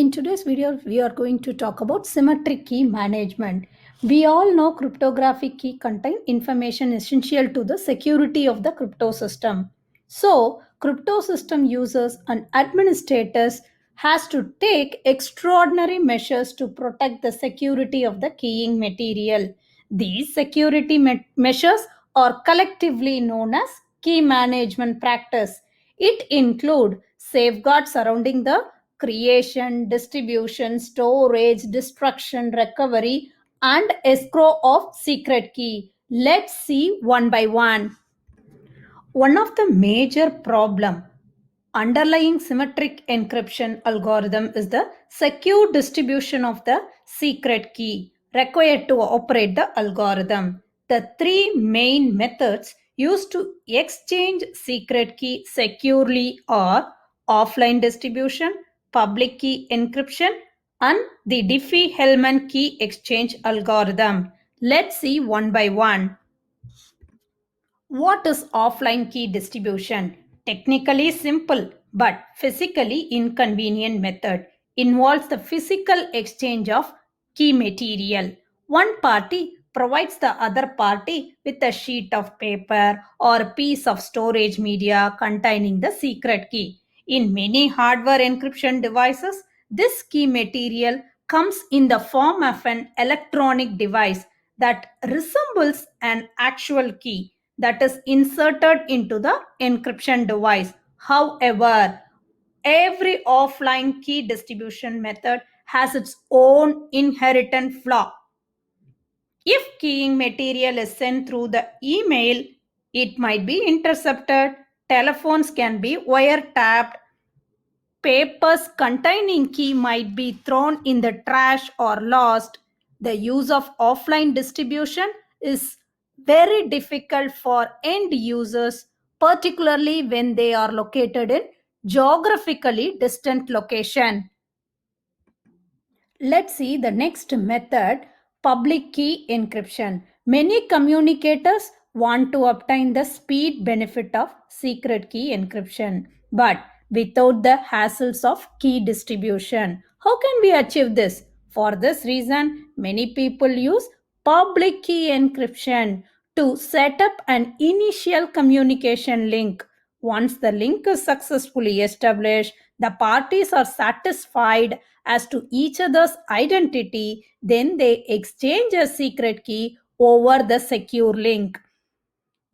In today's video, we are going to talk about symmetric key management. We all know cryptographic key contain information essential to the security of the crypto system. So, crypto system users and administrators has to take extraordinary measures to protect the security of the keying material. These security measures are collectively known as key management practice. It include safeguards surrounding the creation, distribution, storage, destruction, recovery, and escrow of secret key. Let's see one by one. One of the major problem underlying symmetric encryption algorithm is the secure distribution of the secret key required to operate the algorithm. The three main methods used to exchange secret key securely are offline distribution, public key encryption, and the Diffie-Hellman key exchange algorithm. Let's see one by one. What is offline key distribution? Technically simple but physically inconvenient method. Involves the physical exchange of key material. One party provides the other party with a sheet of paper or a piece of storage media containing the secret key. In many hardware encryption devices, this key material comes in the form of an electronic device that resembles an actual key that is inserted into the encryption device. However, every offline key distribution method has its own inherent flaw. If keying material is sent through the email, it might be intercepted. Telephones can be wiretapped. Papers containing key might be thrown in the trash or lost. The use of offline distribution is very difficult for end users, particularly when they are located in geographically distant location. Let's see the next method, public key encryption. Many communicators want to obtain the speed benefit of secret key encryption, but without the hassles of key distribution. How can we achieve this? For this reason, many people use public key encryption to set up an initial communication link. Once the link is successfully established, the parties are satisfied as to each other's identity, then they exchange a secret key over the secure link.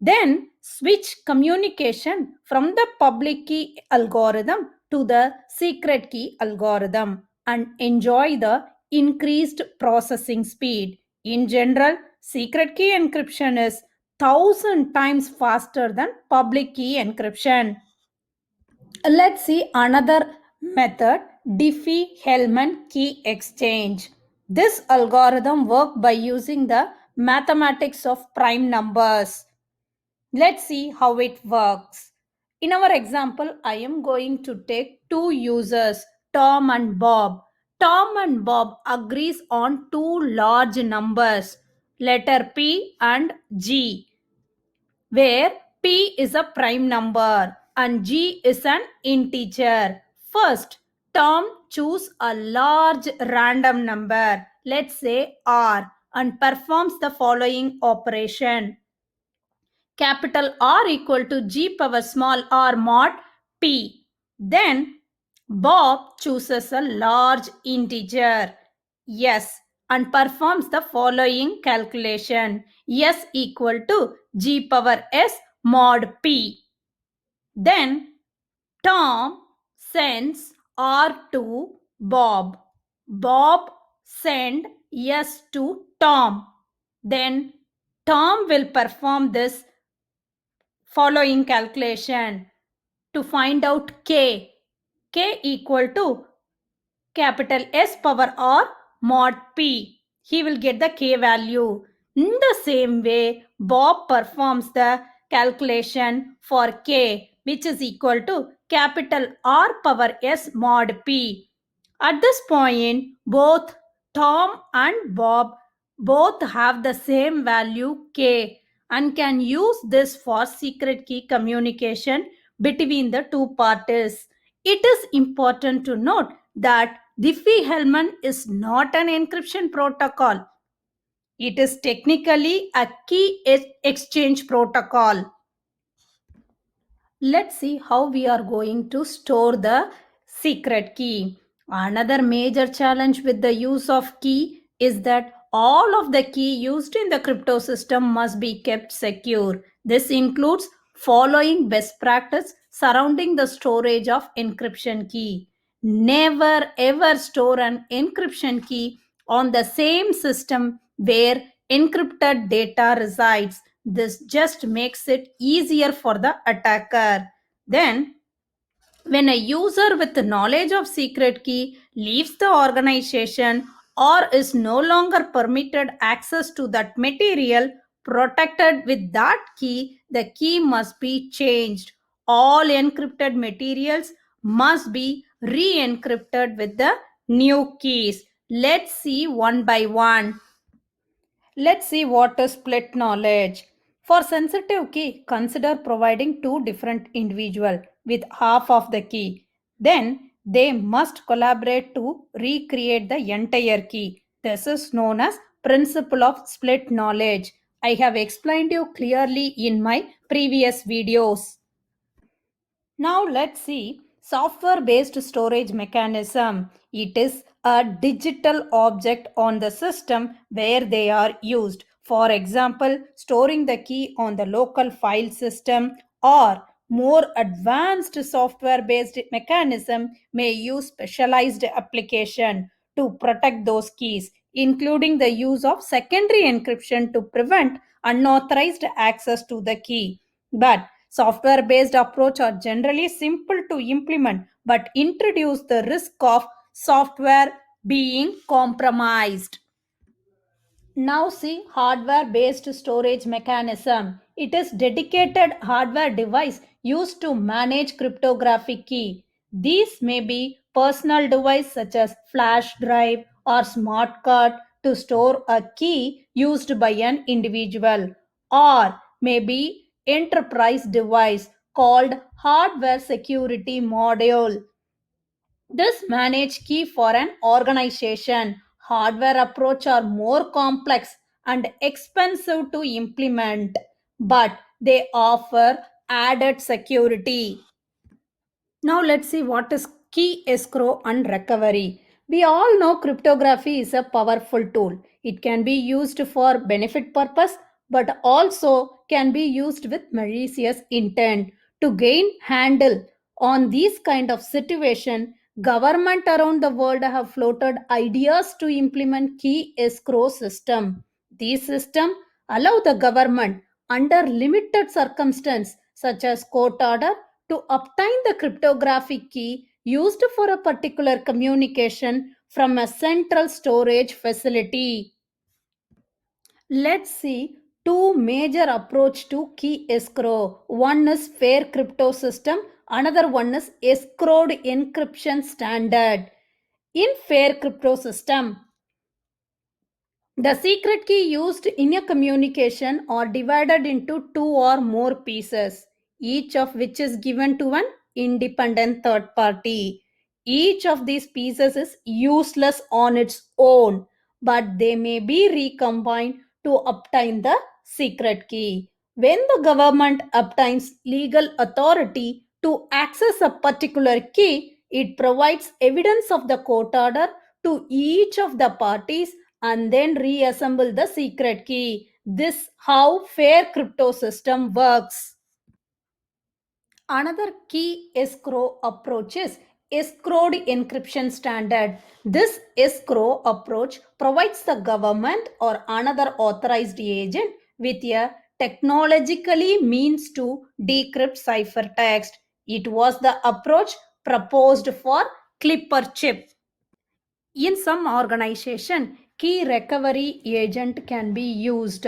Then switch communication from the public key algorithm to the secret key algorithm and enjoy the increased processing speed. In general, secret key encryption is 1,000 times faster than public key encryption. Let's see another method, Diffie-Hellman key exchange. This algorithm works by using the mathematics of prime numbers. Let's see how it works. In our example, I am going to take two users, Tom and Bob. Tom and Bob agrees on two large numbers, letter P and G, where P is a prime number and G is an integer. First, Tom choose a large random number, let's say R, and performs the following operation. Capital R equal to G power small r mod P. Then Bob chooses a large integer S and performs the following calculation. S equal to G power S mod P. Then Tom sends R to Bob. Bob send S to Tom. Then Tom will perform this following calculation to find out K. K equal to capital S power R mod P. He will get the K value. In the same way, Bob performs the calculation for K, which is equal to capital R power S mod P. At this point, both Tom and Bob both have the same value K and can use this for secret key communication between the two parties. It is important to note that Diffie-Hellman is not an encryption protocol. It is technically a key exchange protocol. Let's see how we are going to store the secret key. Another major challenge with the use of key is that all of the key used in the crypto system must be kept secure. This includes following best practice surrounding the storage of encryption key. Never ever store an encryption key on the same system where encrypted data resides. This just makes it easier for the attacker. Then, when a user with knowledge of secret key leaves the organization or is no longer permitted access to that material protected with that key, the key must be changed. All encrypted materials must be re-encrypted with the new keys. Let's see one by one. Let's see what is split knowledge. For sensitive key, consider providing two different individuals with half of the key. Then they must collaborate to recreate the entire key. This is known as principle of split knowledge. I have explained you clearly in my previous videos. Now let's see software based storage mechanism. It is a digital object on the system where they are used. For example, storing the key on the local file system or more advanced software based mechanism may use specialized application to protect those keys, including the use of secondary encryption to prevent unauthorized access to the key. But software based approach are generally simple to implement but introduce the risk of software being compromised. Now see hardware based storage mechanism. It is dedicated hardware device used to manage cryptographic key. These may be personal device such as flash drive or smart card to store a key used by an individual, or maybe enterprise device called hardware security module. This manage key for an organization. Hardware approach are more complex and expensive to implement, but they offer added security. Now let's see what is key escrow and recovery. We all know cryptography is a powerful tool. It can be used for benefit purpose but also can be used with malicious intent. To gain handle on these kind of situation, government around the world have floated ideas to implement key escrow system. These system allow the government under limited circumstance such as court order to obtain the cryptographic key used for a particular communication from a central storage facility. Let's see two major approach to key escrow. One is fair crypto system, another one is escrowed encryption standard. In fair crypto system, the secret key used in a communication are divided into two or more pieces, each of which is given to an independent third party. Each of these pieces is useless on its own, but they may be recombined to obtain the secret key. When the government obtains legal authority to access a particular key, it provides evidence of the court order to each of the parties and then reassemble the secret key. This how fair crypto system works. Another key escrow approach is escrowed encryption standard. This escrow approach provides the government or another authorized agent with a technologically means to decrypt ciphertext. It was the approach proposed for Clipper chip. In some organization, key recovery agent can be used.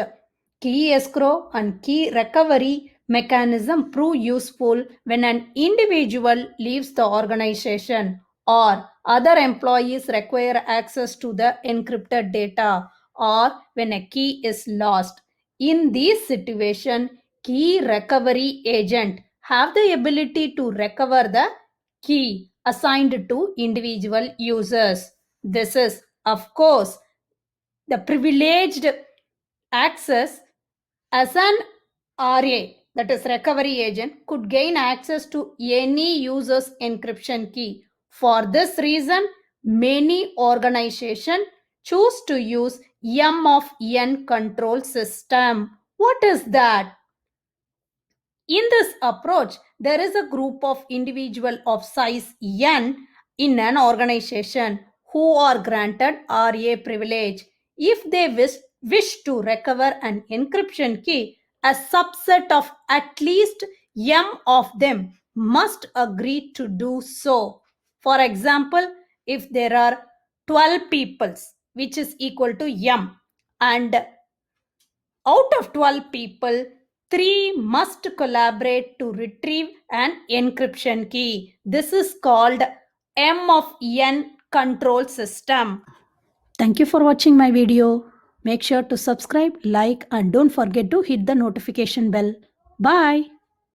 Key escrow and key recovery mechanism prove useful when an individual leaves the organization or other employees require access to the encrypted data or when a key is lost. In this situation, key recovery agent have the ability to recover the key assigned to individual users. This is, of course, the privileged access as an RA, that is recovery agent, could gain access to any user's encryption key. For this reason, many organizations choose to use M of N control system. What is that? In this approach, there is a group of individual of size n in an organization who are granted RA privilege. If they wish to recover an encryption key, a subset of at least m of them must agree to do so. For example, if there are 12 peoples, which is equal to m, and out of 12 people, 3 must collaborate to retrieve an encryption key. This is called M of N control system. Thank you for watching my video. Make sure to subscribe, like, and don't forget to hit the notification bell. Bye.